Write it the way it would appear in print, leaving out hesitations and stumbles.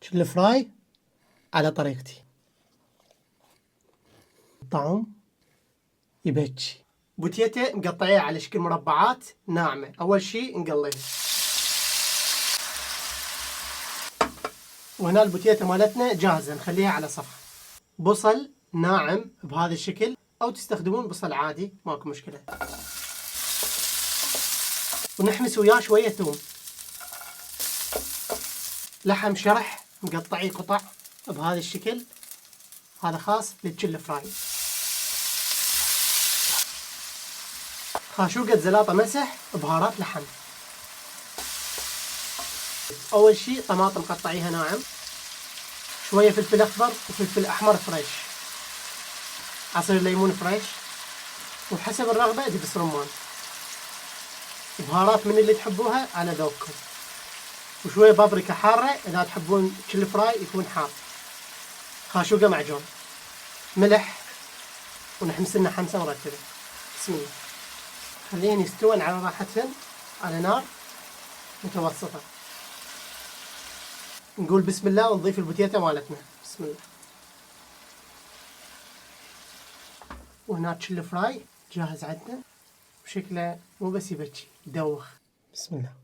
تشيل فراي على طريقتي. الطعم يبهجي. بوتيتا مقطعيها على شكل مربعات ناعمة. أول شي نقليها. وهنا البوتيتا مالتنا جاهزة، نخليها على صفحة. بصل ناعم بهذا الشكل، أو تستخدمون بصل عادي ماكو مشكلة. ونحمس وياه شوية ثوم. لحم شرح مقطعيه قطع بهذا الشكل، هذا خاص للتشيل فراي. خاشوقة زلاطة مسح بهارات لحم. أول شي طماطم قطعيها ناعم، شوية فلفل أخضر وفلفل أحمر فريش، عصير ليمون فريش، وحسب الرغبة دبس رمان. بهارات من اللي تحبوها على ذوقكم، وشوية بابريكا حارة إذا تحبون تشيل فراي يكون حار. خاشوقة معجون، ملح، ونحمس لنا حمسة مرتبة. بسم الله. خليهن يستوون على راحتهن على نار متوسطة. نقول بسم الله ونضيف البوتيتا مالتنا. بسم الله. وهنا تشيل فراي جاهز عندنا، وشكله مو بس يبكي يدوخ. بسم الله.